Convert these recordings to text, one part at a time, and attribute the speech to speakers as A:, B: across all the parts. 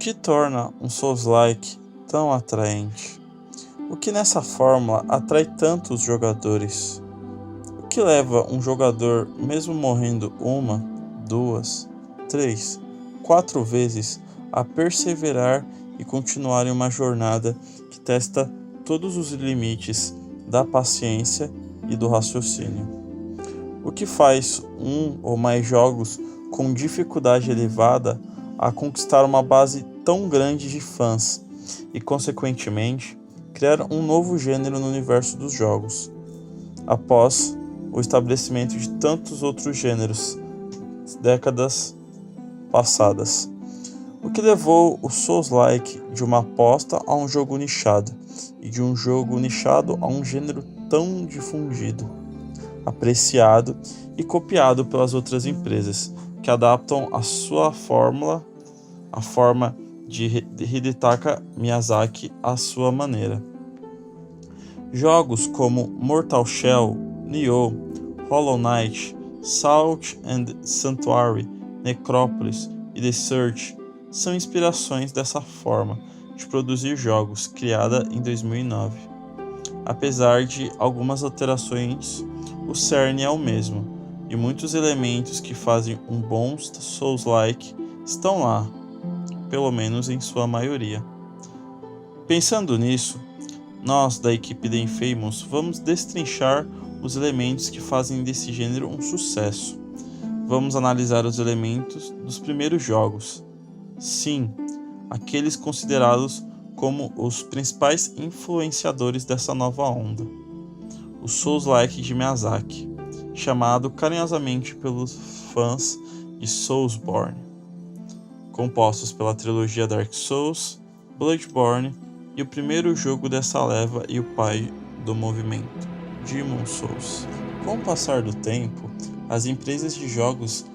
A: que torna um Souls-like tão atraente? O que nessa fórmula atrai tantos jogadores? O que leva um jogador, mesmo morrendo uma, duas, três, quatro vezes, a perseverar e continuar em uma jornada que testa todos os limites da paciência e do raciocínio? O que faz um ou mais jogos com dificuldade elevada a conquistar uma base tão grande de fãs e, consequentemente, criar um novo gênero no universo dos jogos, após o estabelecimento de tantos outros gêneros décadas passadas? O que levou o Souls-like de uma aposta a um jogo nichado, e de um jogo nichado a um gênero tão difundido, apreciado e copiado pelas outras empresas, que adaptam a sua fórmula, a forma de Hidetaka Miyazaki à sua maneira? Jogos como Mortal Shell, Nioh, Hollow Knight, Salt and Sanctuary, Necropolis e The Surge são inspirações dessa forma de produzir jogos, criada em 2009. Apesar de algumas alterações, o cerne é o mesmo, e muitos elementos que fazem um bom Souls-like estão lá, pelo menos em sua maioria. Pensando nisso, nós da equipe The Infamous vamos destrinchar os elementos que fazem desse gênero um sucesso. Vamos analisar os elementos dos primeiros jogos. Sim, aqueles considerados como os principais influenciadores dessa nova onda. O Souls-like de Miyazaki, chamado carinhosamente pelos fãs de Soulsborne, compostos pela trilogia Dark Souls, Bloodborne e o primeiro jogo dessa leva e o pai do movimento, Demon's Souls. Com o passar do tempo, as empresas de jogos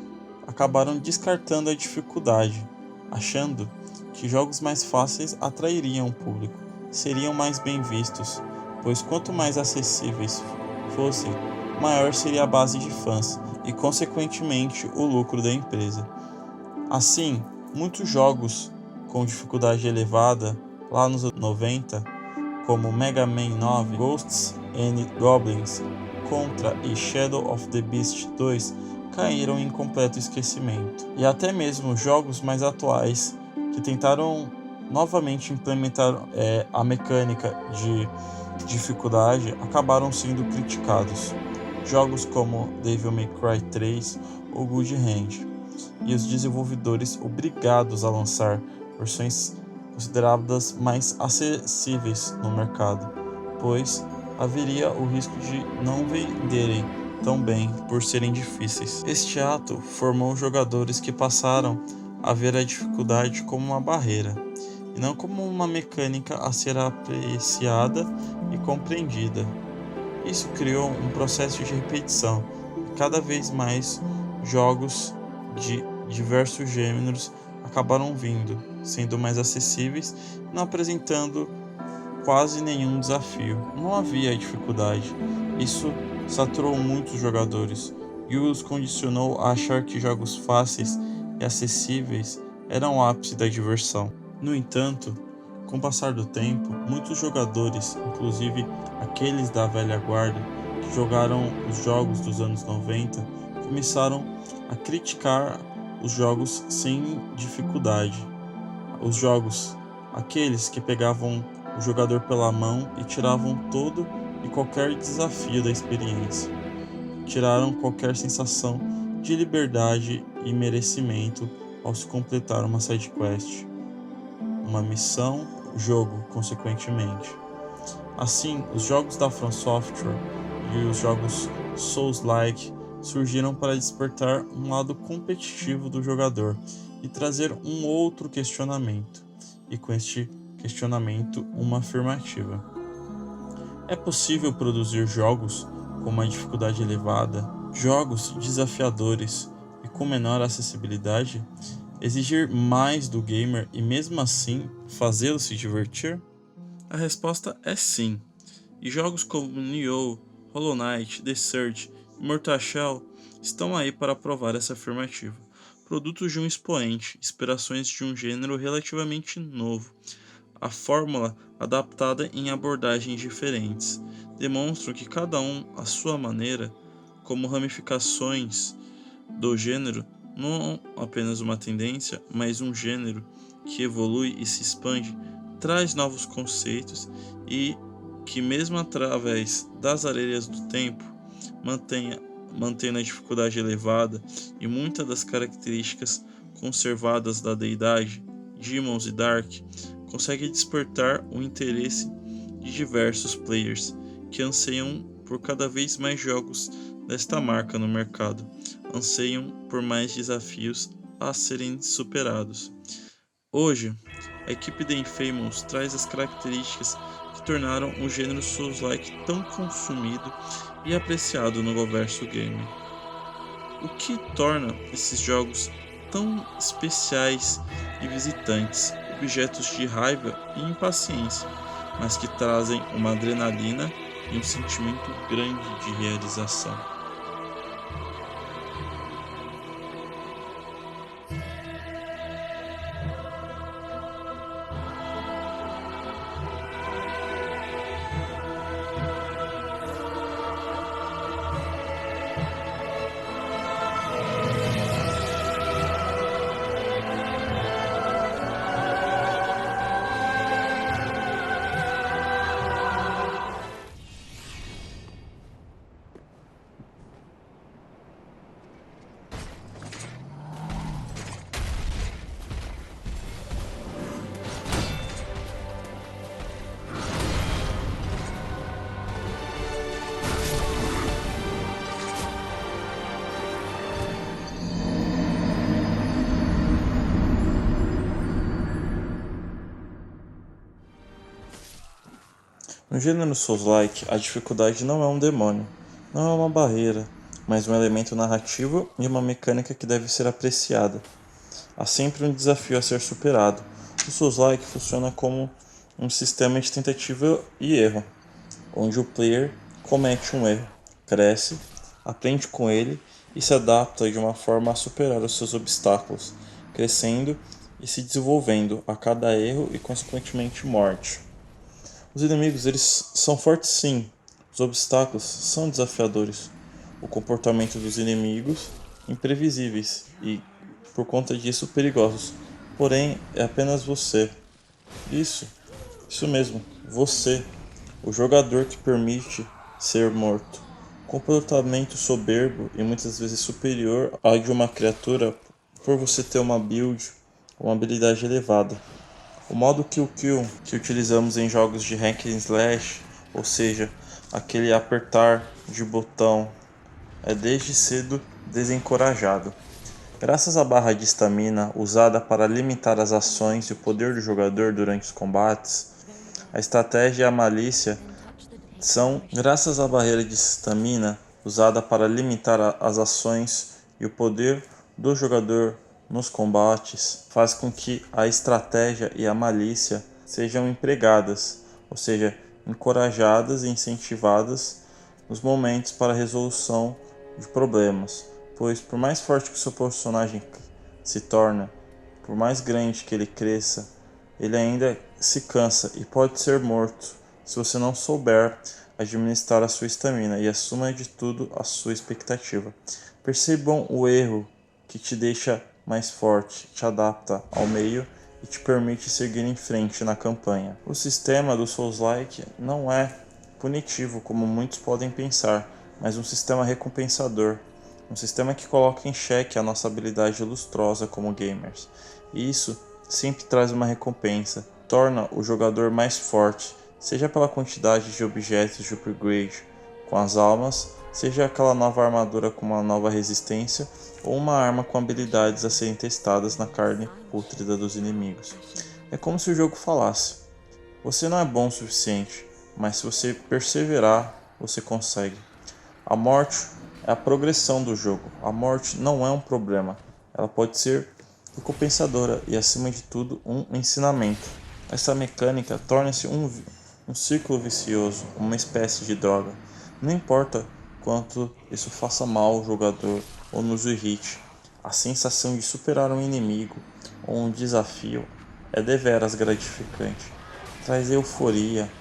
A: acabaram descartando a dificuldade, achando que jogos mais fáceis atrairiam o público, seriam mais bem vistos, pois quanto mais acessíveis fossem, maior seria a base de fãs e, consequentemente, o lucro da empresa. Assim, muitos jogos com dificuldade elevada, lá nos 90, como Mega Man 9, Ghosts and Goblins, Contra e Shadow of the Beast 2, caíram em completo esquecimento. E até mesmo jogos mais atuais, que tentaram novamente implementar a mecânica de dificuldade, acabaram sendo criticados. Jogos como Devil May Cry 3 ou Good Hand, e os desenvolvedores obrigados a lançar versões consideradas mais acessíveis no mercado, pois haveria o risco de não venderem tão bem por serem difíceis. Este ato formou jogadores que passaram a ver a dificuldade como uma barreira, e não como uma mecânica a ser apreciada e compreendida. Isso criou um processo de repetição, e cada vez mais jogos de diversos gêneros acabaram vindo, sendo mais acessíveis e não apresentando quase nenhum desafio. Não havia dificuldade. Isso saturou muitos jogadores e os condicionou a achar que jogos fáceis e acessíveis eram o ápice da diversão. No entanto, com o passar do tempo, muitos jogadores, inclusive aqueles da velha guarda que jogaram os jogos dos anos 90, começaram a criticar os jogos sem dificuldade. Os jogos, aqueles que pegavam o jogador pela mão e tiravam todo e qualquer desafio da experiência. Tiraram qualquer sensação de liberdade e merecimento ao se completar uma side quest, uma missão, jogo, consequentemente. Assim, os jogos da From Software e os jogos Souls-like surgiram para despertar um lado competitivo do jogador e trazer um outro questionamento, e com este questionamento uma afirmativa. É possível produzir jogos com uma dificuldade elevada, jogos desafiadores e com menor acessibilidade, exigir mais do gamer e mesmo assim fazê-lo se divertir? A resposta é sim, e jogos como Nioh, Hollow Knight, The Surge e Mortal Shell estão aí para provar essa afirmativa, produtos de um expoente, inspirações de um gênero relativamente novo. A fórmula, adaptada em abordagens diferentes, demonstram que cada um, à sua maneira, como ramificações do gênero, não apenas uma tendência, mas um gênero que evolui e se expande, traz novos conceitos e que, mesmo através das areias do tempo, mantendo a dificuldade elevada e muitas das características conservadas da deidade, Demons e Dark, consegue despertar o interesse de diversos players que anseiam por cada vez mais jogos desta marca no mercado, anseiam por mais desafios a serem superados. Hoje, a equipe da Infamous traz as características que tornaram o gênero Souls-like tão consumido e apreciado no universo gamer. O que torna esses jogos tão especiais e visitantes, objetos de raiva e impaciência, mas que trazem uma adrenalina e um sentimento grande de realização. No gênero Souls-like, a dificuldade não é um demônio, não é uma barreira, mas um elemento narrativo e uma mecânica que deve ser apreciada. Há sempre um desafio a ser superado. O Souls-like funciona como um sistema de tentativa e erro, onde o player comete um erro, cresce, aprende com ele e se adapta de uma forma a superar os seus obstáculos, crescendo e se desenvolvendo a cada erro e consequentemente morte. Os inimigos, eles são fortes sim, os obstáculos são desafiadores, o comportamento dos inimigos imprevisíveis e, por conta disso, perigosos. Porém, é apenas você. Isso mesmo, você, o jogador que permite ser morto. Comportamento soberbo e muitas vezes superior ao de uma criatura por você ter uma build, uma habilidade elevada. O modo Kill Kill que utilizamos em jogos de hack and slash, ou seja, aquele apertar de botão, é desde cedo desencorajado. Graças à barra de estamina usada para limitar as ações e o poder do jogador durante os combates, a estratégia e a malícia são graças à barreira de estamina usada para limitar as ações e o poder do jogador nos combates, faz com que a estratégia e a malícia sejam empregadas, ou seja, encorajadas e incentivadas nos momentos para a resolução de problemas, pois por mais forte que o seu personagem se torne, por mais grande que ele cresça, ele ainda se cansa e pode ser morto se você não souber administrar a sua estamina e, acima de tudo, a sua expectativa. Percebam o erro que te deixa mais forte, te adapta ao meio e te permite seguir em frente na campanha. O sistema do Souls-like não é punitivo como muitos podem pensar, mas um sistema recompensador, um sistema que coloca em xeque a nossa habilidade lustrosa como gamers. E isso sempre traz uma recompensa, torna o jogador mais forte, seja pela quantidade de objetos de upgrade com as almas, seja aquela nova armadura com uma nova resistência ou uma arma com habilidades a serem testadas na carne pútrida dos inimigos. É como se o jogo falasse: você não é bom o suficiente, mas se você perseverar, você consegue. A morte é a progressão do jogo. A morte não é um problema, ela pode ser recompensadora e, acima de tudo, um ensinamento. Essa mecânica torna-se um círculo vicioso, uma espécie de droga. Não importa quanto isso faça mal ao jogador ou nos irrite, A sensação de superar um inimigo ou um desafio é deveras gratificante. Traz euforia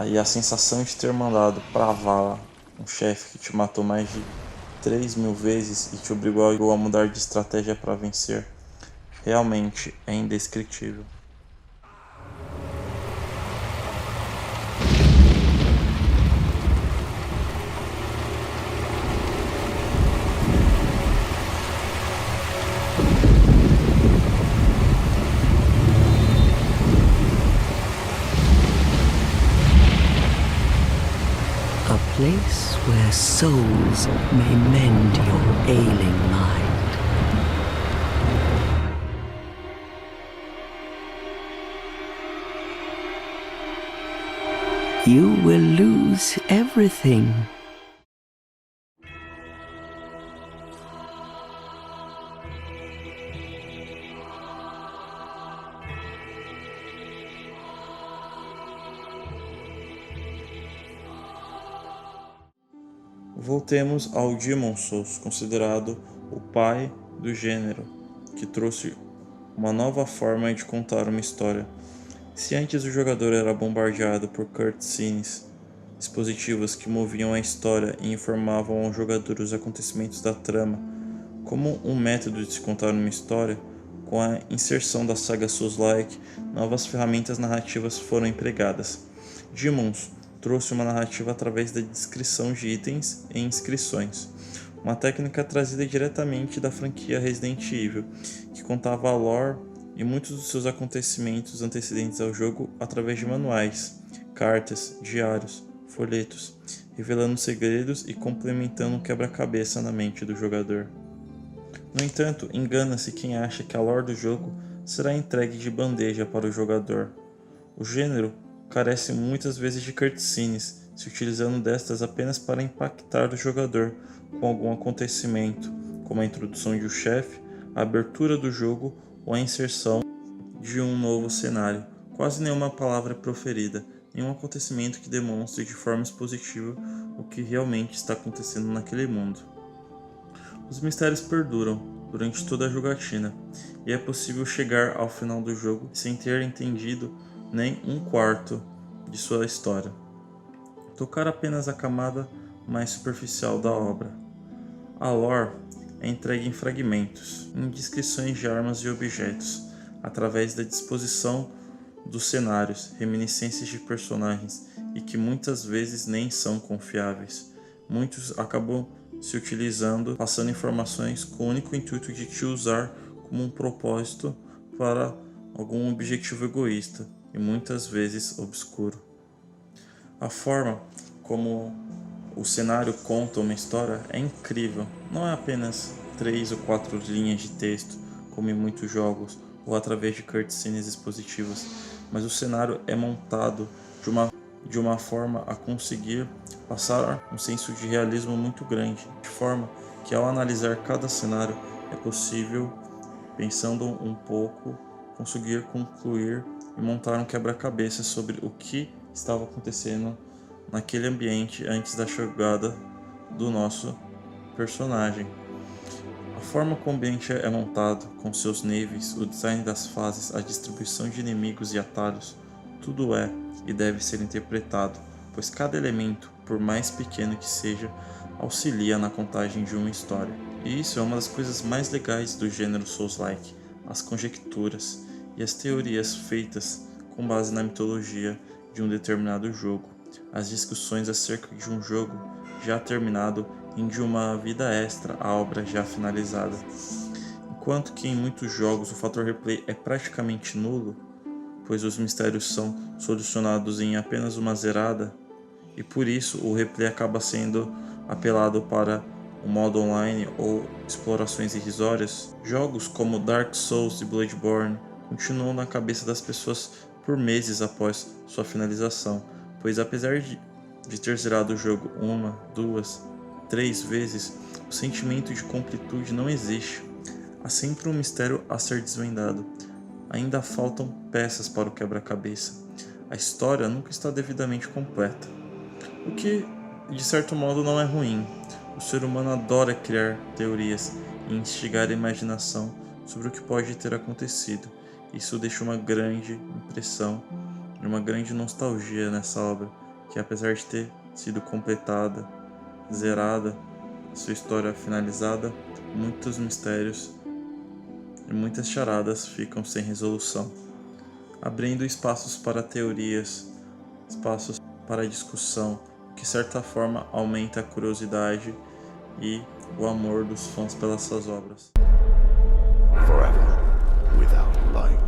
A: e a sensação de ter mandado pra vala um chefe que te matou mais de 3.000 vezes e te obrigou a mudar de estratégia para vencer. Realmente é indescritível.
B: A place where souls may mend your ailing mind. You will lose everything.
A: Voltemos ao Demon's Souls, considerado o pai do gênero, que trouxe uma nova forma de contar uma história. Se antes o jogador era bombardeado por cutscenes expositivas que moviam a história e informavam ao jogador os acontecimentos da trama, como um método de se contar uma história, com a inserção da saga Souls-like, novas ferramentas narrativas foram empregadas. Demon's trouxe uma narrativa através da descrição de itens e inscrições, uma técnica trazida diretamente da franquia Resident Evil, que contava a lore e muitos dos seus acontecimentos antecedentes ao jogo através de manuais, cartas, diários, folhetos, revelando segredos e complementando um quebra-cabeça na mente do jogador. No entanto, engana-se quem acha que a lore do jogo será entregue de bandeja para o jogador. O gênero carece muitas vezes de cutscenes, se utilizando destas apenas para impactar o jogador com algum acontecimento, como a introdução de um chefe, a abertura do jogo ou a inserção de um novo cenário. Quase nenhuma palavra é proferida, nenhum acontecimento que demonstre de forma expositiva o que realmente está acontecendo naquele mundo. Os mistérios perduram durante toda a jogatina, e é possível chegar ao final do jogo sem ter entendido nem um quarto de sua história. Tocar apenas a camada mais superficial da obra. A lore é entregue em fragmentos, em descrições de armas e objetos, através da disposição dos cenários, reminiscências de personagens e que muitas vezes nem são confiáveis. Muitos acabam se utilizando, passando informações com o único intuito de te usar como um propósito para algum objetivo egoísta e muitas vezes obscuro. A forma como o cenário conta uma história é incrível. Não é apenas 3 ou 4 linhas de texto, como em muitos jogos, ou através de cutscenes expositivas, mas o cenário é montado de uma forma a conseguir passar um senso de realismo muito grande, de forma que ao analisar cada cenário é possível, pensando um pouco, conseguir concluir e montar um quebra-cabeça sobre o que estava acontecendo naquele ambiente antes da chegada do nosso personagem. A forma como o ambiente é montado, com seus níveis, o design das fases, a distribuição de inimigos e atalhos, tudo é e deve ser interpretado, pois cada elemento, por mais pequeno que seja, auxilia na contagem de uma história. E isso é uma das coisas mais legais do gênero Souls-like, as conjecturas e as teorias feitas com base na mitologia de um determinado jogo, as discussões acerca de um jogo já terminado e de uma vida extra à obra já finalizada. Enquanto que em muitos jogos o fator replay é praticamente nulo, pois os mistérios são solucionados em apenas uma zerada, e por isso o replay acaba sendo apelado para o modo online ou explorações irrisórias. Jogos como Dark Souls e Bloodborne continuam na cabeça das pessoas por meses após sua finalização, pois apesar de ter zerado o jogo 1, 2, 3 vezes, o sentimento de completude não existe. Há sempre um mistério a ser desvendado. Ainda faltam peças para o quebra-cabeça. A história nunca está devidamente completa, o que de certo modo não é ruim, O ser humano adora criar teorias e instigar a imaginação sobre o que pode ter acontecido. Isso deixa uma grande impressão e uma grande nostalgia nessa obra, que apesar de ter sido completada, zerada, sua história finalizada, muitos mistérios e muitas charadas ficam sem resolução, abrindo espaços para teorias, espaços para discussão, que de certa forma aumenta a curiosidade e o amor dos fãs pelas suas obras.
C: Forever without light.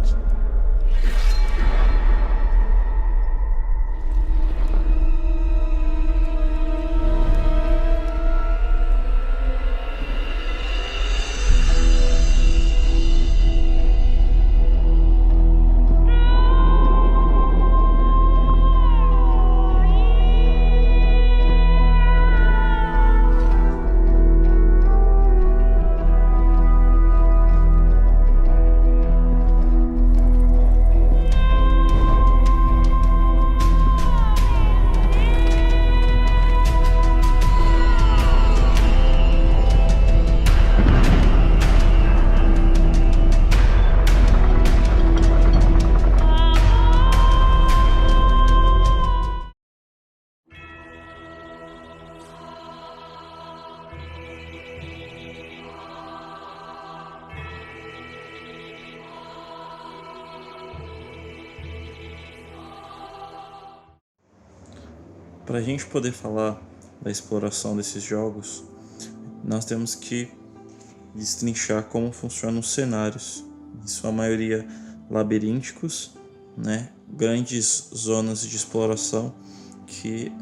A: Para a gente poder falar da exploração desses jogos, nós temos que destrinchar como funcionam os cenários, em sua maioria labirínticos, grandes zonas de exploração que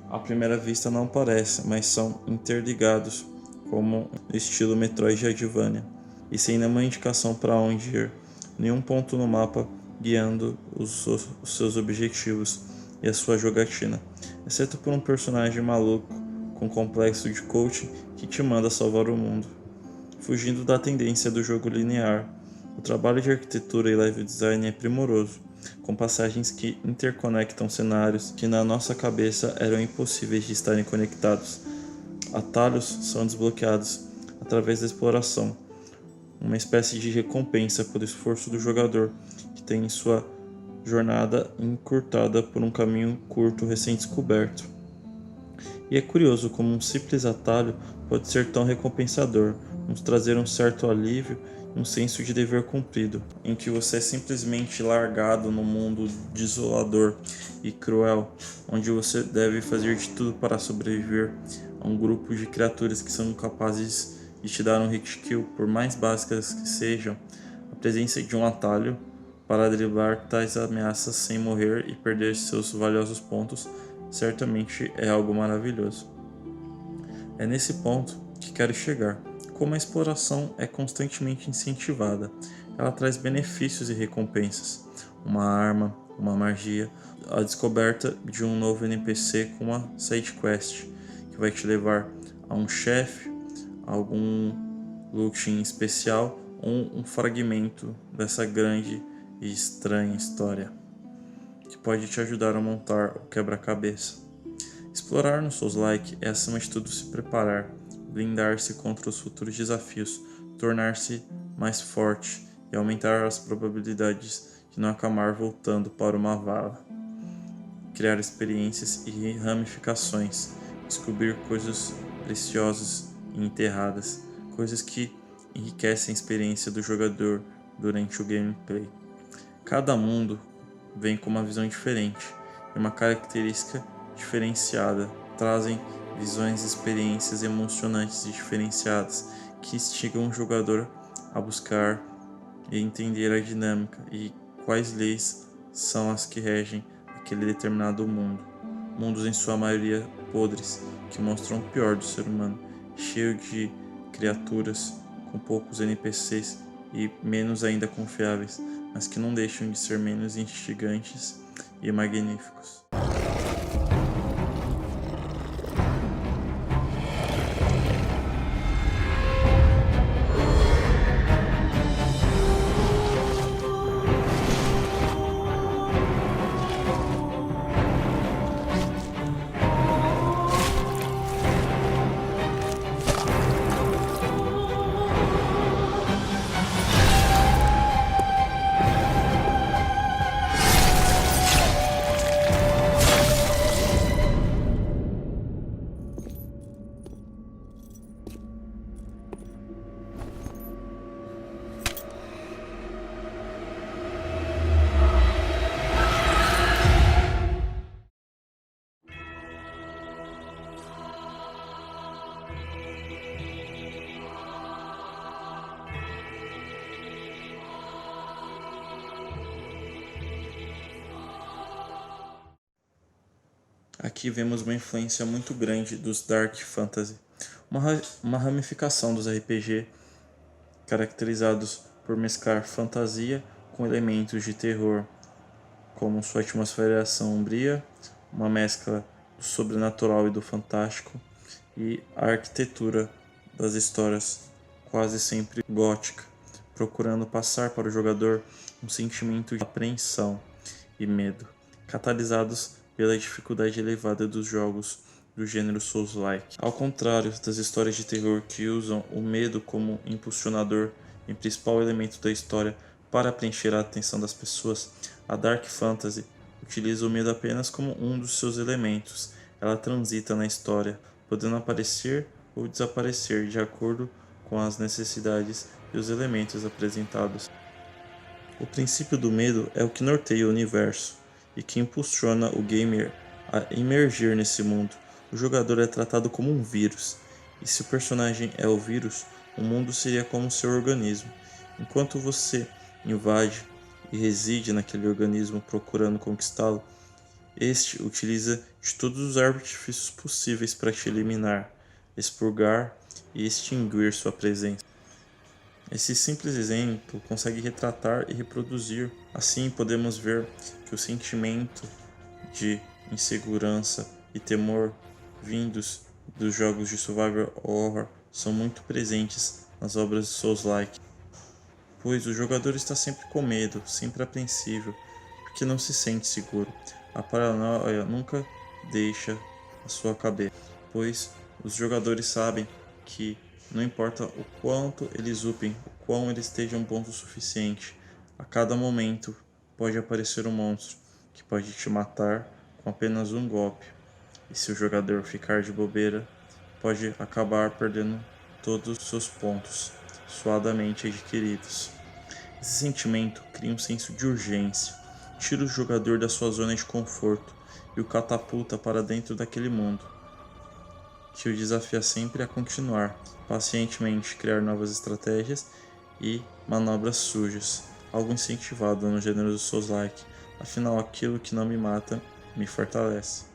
A: à primeira vista não parecem, mas são interligados, como estilo Metroidvania, e sem nenhuma indicação para onde ir, nenhum ponto no mapa guiando os seus objetivos e a sua jogatina, exceto por um personagem maluco com complexo de coaching que te manda salvar o mundo. Fugindo da tendência do jogo linear, o trabalho de arquitetura e level design é primoroso, com passagens que interconectam cenários que na nossa cabeça eram impossíveis de estarem conectados. Atalhos são desbloqueados através da exploração, uma espécie de recompensa pelo esforço do jogador, que tem sua jornada encurtada por um caminho curto recém-descoberto. E é curioso como um simples atalho pode ser tão recompensador, nos trazer um certo alívio e um senso de dever cumprido, em que você é simplesmente largado no mundo desolador e cruel, onde você deve fazer de tudo para sobreviver a um grupo de criaturas que são capazes de te dar um hit kill, por mais básicas que sejam. A presença de um atalho para driblar tais ameaças sem morrer e perder seus valiosos pontos certamente é algo maravilhoso. É nesse ponto que quero chegar. Como a exploração é constantemente incentivada, ela traz benefícios e recompensas. Uma arma, uma magia, a descoberta de um novo NPC com uma side quest que vai te levar a um chefe, algum looting especial ou um fragmento dessa grande e estranha história que pode te ajudar a montar o quebra-cabeça. Explorar no Souls-like é acima de tudo se preparar, blindar-se contra os futuros desafios, tornar-se mais forte e aumentar as probabilidades de não acabar voltando para uma vala. Criar experiências e ramificações, descobrir coisas preciosas e enterradas, coisas que enriquecem a experiência do jogador durante o gameplay. Cada mundo vem com uma visão diferente e uma característica diferenciada, trazem visões e experiências emocionantes e diferenciadas que instigam o jogador a buscar e entender a dinâmica e quais leis são as que regem aquele determinado mundo. Mundos em sua maioria podres, que mostram o pior do ser humano, cheio de criaturas, com poucos NPCs e menos ainda confiáveis, mas que não deixam de ser menos instigantes e magníficos. Aqui vemos uma influência muito grande dos Dark Fantasy, uma ramificação dos RPG caracterizados por mesclar fantasia com elementos de terror, como sua atmosfera sombria, uma mescla do sobrenatural e do fantástico, e a arquitetura das histórias quase sempre gótica, procurando passar para o jogador um sentimento de apreensão e medo, catalisados pela dificuldade elevada dos jogos do gênero Souls-like. Ao contrário das histórias de terror que usam o medo como impulsionador e principal elemento da história para preencher a atenção das pessoas, a Dark Fantasy utiliza o medo apenas como um dos seus elementos. Ela transita na história, podendo aparecer ou desaparecer de acordo com as necessidades e os elementos apresentados. O princípio do medo é o que norteia o universo e que impulsiona o gamer a emergir nesse mundo. O jogador é tratado como um vírus, e se o personagem é o vírus, o mundo seria como seu organismo. Enquanto você invade e reside naquele organismo procurando conquistá-lo, este utiliza de todos os artifícios possíveis para te eliminar, expurgar e extinguir sua presença. Esse simples exemplo consegue retratar e reproduzir. Assim, podemos ver que o sentimento de insegurança e temor vindos dos jogos de survival horror são muito presentes nas obras de Souls-like, pois o jogador está sempre com medo, sempre apreensivo, porque não se sente seguro. A paranoia nunca deixa a sua cabeça, pois os jogadores sabem que não importa o quanto eles upem, o quão eles estejam bons o suficiente, a cada momento pode aparecer um monstro que pode te matar com apenas um golpe. E se o jogador ficar de bobeira, pode acabar perdendo todos os seus pontos suadamente adquiridos. Esse sentimento cria um senso de urgência, tira o jogador da sua zona de conforto e o catapulta para dentro daquele mundo, que o desafia sempre a continuar, pacientemente criar novas estratégias e manobras sujas, algo incentivado no gênero do Souls-like. Afinal, aquilo que não me mata me fortalece.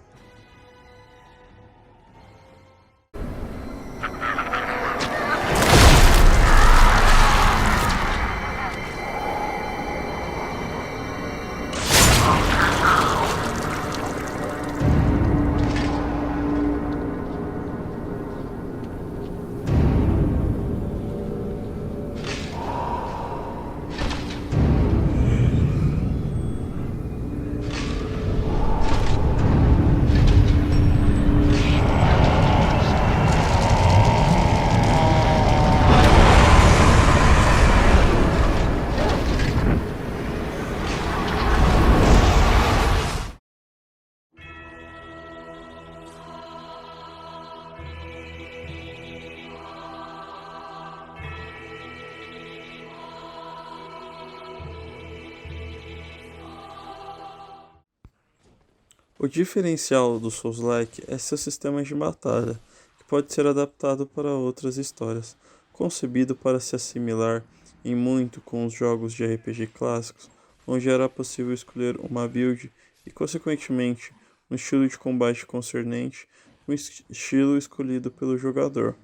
A: O diferencial do Souls-like é seu sistema de batalha, que pode ser adaptado para outras histórias, concebido para se assimilar em muito com os jogos de RPG clássicos, onde era possível escolher uma build e, consequentemente, um estilo de combate concernente com o estilo escolhido pelo jogador.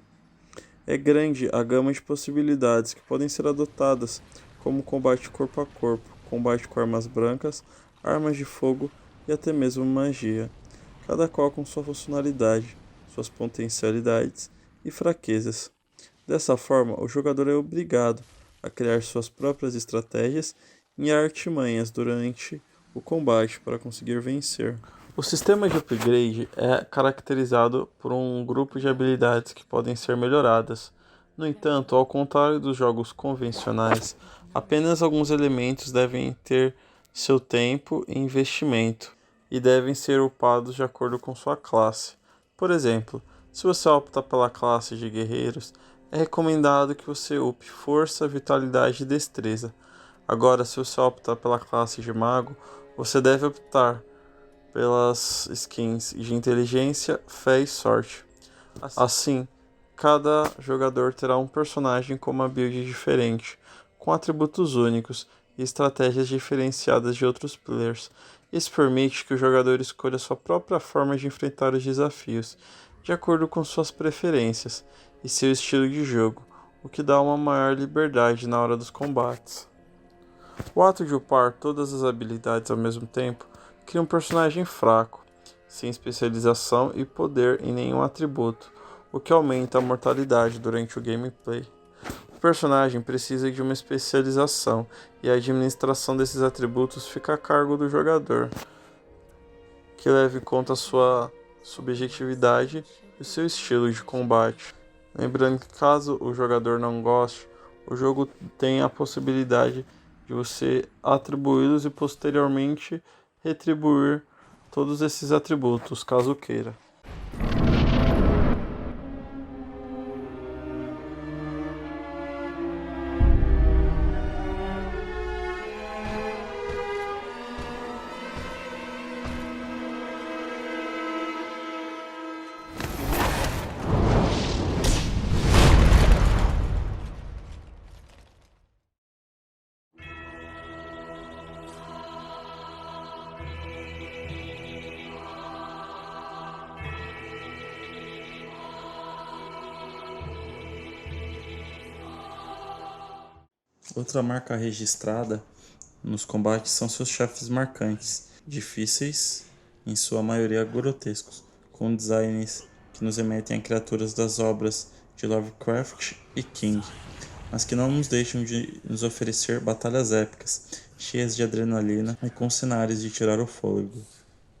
A: É grande a gama de possibilidades que podem ser adotadas, como combate corpo a corpo, combate com armas brancas, armas de fogo e até mesmo magia, cada qual com sua funcionalidade, suas potencialidades e fraquezas. Dessa forma, o jogador é obrigado a criar suas próprias estratégias e artimanhas durante o combate para conseguir vencer. O sistema de upgrade é caracterizado por um grupo de habilidades que podem ser melhoradas. No entanto, ao contrário dos jogos convencionais, apenas alguns elementos devem ter seu tempo e investimento, e devem ser upados de acordo com sua classe. Por exemplo, se você opta pela classe de guerreiros, é recomendado que você upe força, vitalidade e destreza. Agora, se você opta pela classe de mago, você deve optar pelas skins de inteligência, fé e sorte. Assim, cada jogador terá um personagem com uma build diferente, com atributos únicos e estratégias diferenciadas de outros players. Isso permite que o jogador escolha sua própria forma de enfrentar os desafios, de acordo com suas preferências e seu estilo de jogo, o que dá uma maior liberdade na hora dos combates. O ato de upar todas as habilidades ao mesmo tempo cria um personagem fraco, sem especialização e poder em nenhum atributo, o que aumenta a mortalidade durante o gameplay. O personagem precisa de uma especialização e a administração desses atributos fica a cargo do jogador, que leve em conta a sua subjetividade e o seu estilo de combate. Lembrando que caso o jogador não goste, o jogo tem a possibilidade de você atribuí-los e posteriormente retribuir todos esses atributos, caso queira.
D: Outra marca registrada nos combates são seus chefes marcantes, difíceis, em sua maioria grotescos, com designs que nos remetem a criaturas das obras de Lovecraft e King, mas que não nos deixam de nos oferecer batalhas épicas, cheias de adrenalina e com cenários de tirar o fôlego,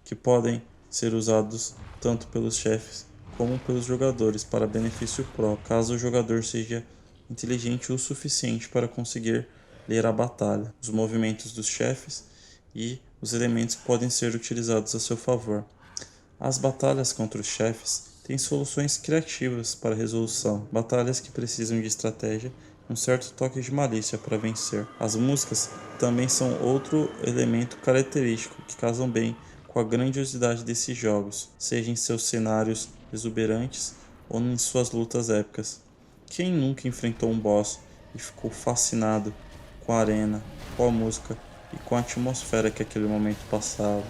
D: que podem ser usados tanto pelos chefes como pelos jogadores para benefício próprio, caso o jogador seja inteligente o suficiente para conseguir ler a batalha, os movimentos dos chefes e os elementos que podem ser utilizados a seu favor. As batalhas contra os chefes têm soluções criativas para a resolução, batalhas que precisam de estratégia e um certo toque de malícia para vencer. As músicas também são outro elemento característico que casam bem com a grandiosidade desses jogos, seja em seus cenários exuberantes ou em suas lutas épicas. Quem nunca enfrentou um boss e ficou fascinado com a arena, com a música e com a atmosfera que aquele momento passava?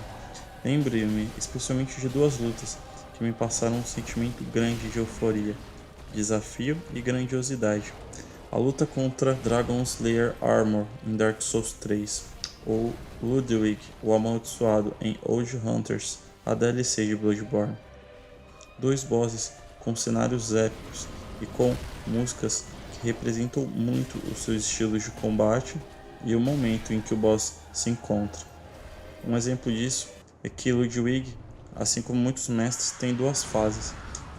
D: Lembro-me especialmente de duas lutas que me passaram um sentimento grande de euforia, desafio e grandiosidade. A luta contra Dragon Slayer Armor em Dark Souls 3, ou Ludwig, o Amaldiçoado em Old Hunters, a DLC de Bloodborne. Dois bosses com cenários épicos e com músicas que representam muito os seus estilos de combate e o momento em que o boss se encontra. Um exemplo disso é que Ludwig, assim como muitos mestres, tem duas fases.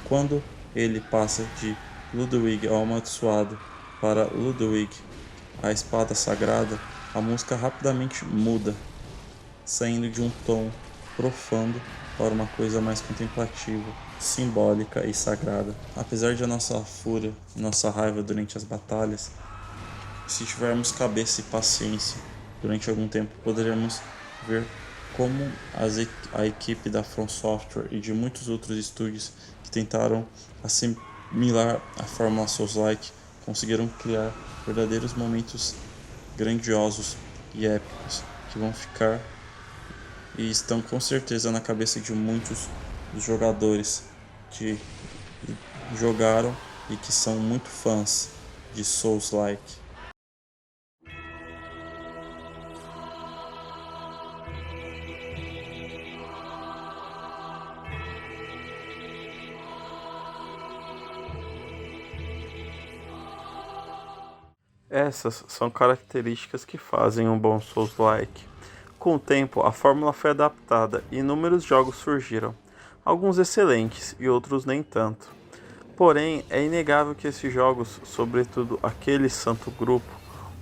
D: Quando ele passa de Ludwig ao Amaldiçoado para Ludwig, a espada sagrada, a música rapidamente muda, saindo de um tom profano para uma coisa mais contemplativa, simbólica e sagrada. Apesar de a nossa fúria e nossa raiva durante as batalhas, se tivermos cabeça e paciência durante algum tempo, poderemos ver como a equipe da From Software e de muitos outros estúdios que tentaram assimilar a fórmula Souls-like conseguiram criar verdadeiros momentos grandiosos e épicos que vão ficar e estão com certeza na cabeça de muitos dos jogadores que jogaram e que são muito fãs de Souls-like.
A: Essas são características que fazem um bom Souls-like. Com o tempo, a fórmula foi adaptada e inúmeros jogos surgiram, alguns excelentes e outros nem tanto. Porém, é inegável que esses jogos, sobretudo aquele santo grupo,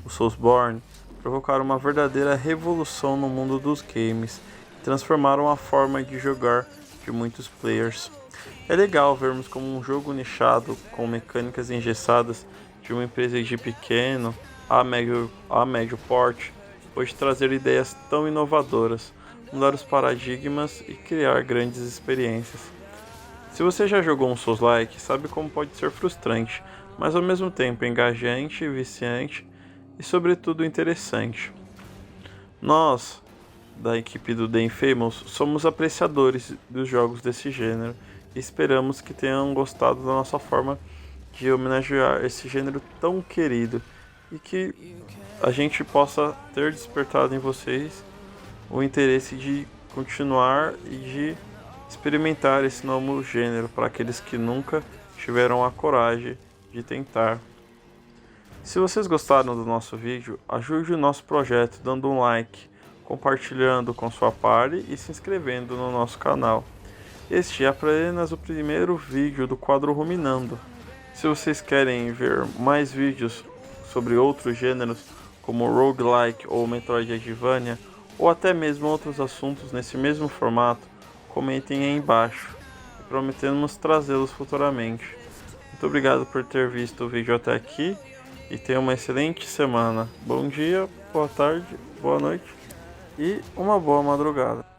A: o Soulsborne, provocaram uma verdadeira revolução no mundo dos games e transformaram a forma de jogar de muitos players. É legal vermos como um jogo nichado, com mecânicas engessadas de uma empresa de pequeno a médio porte, pode trazer ideias tão inovadoras, mudar os paradigmas e criar grandes experiências. Se você já jogou um Souls-like, sabe como pode ser frustrante, mas ao mesmo tempo engajante, viciante e sobretudo interessante. Nós, da equipe do The Infamous, somos apreciadores dos jogos desse gênero e esperamos que tenham gostado da nossa forma de homenagear esse gênero tão querido e que a gente possa ter despertado em vocês o interesse de continuar e de experimentar esse novo gênero para aqueles que nunca tiveram a coragem de tentar. Se vocês gostaram do nosso vídeo, ajude o nosso projeto dando um like, compartilhando com sua party e se inscrevendo no nosso canal. Este é apenas o primeiro vídeo do quadro Ruminando. Se vocês querem ver mais vídeos sobre outros gêneros como roguelike ou Metroidvania, ou até mesmo outros assuntos nesse mesmo formato, comentem aí embaixo e prometemos trazê-los futuramente. Muito obrigado por ter visto o vídeo até aqui e tenha uma excelente semana. Bom dia, boa tarde, boa noite e uma boa madrugada.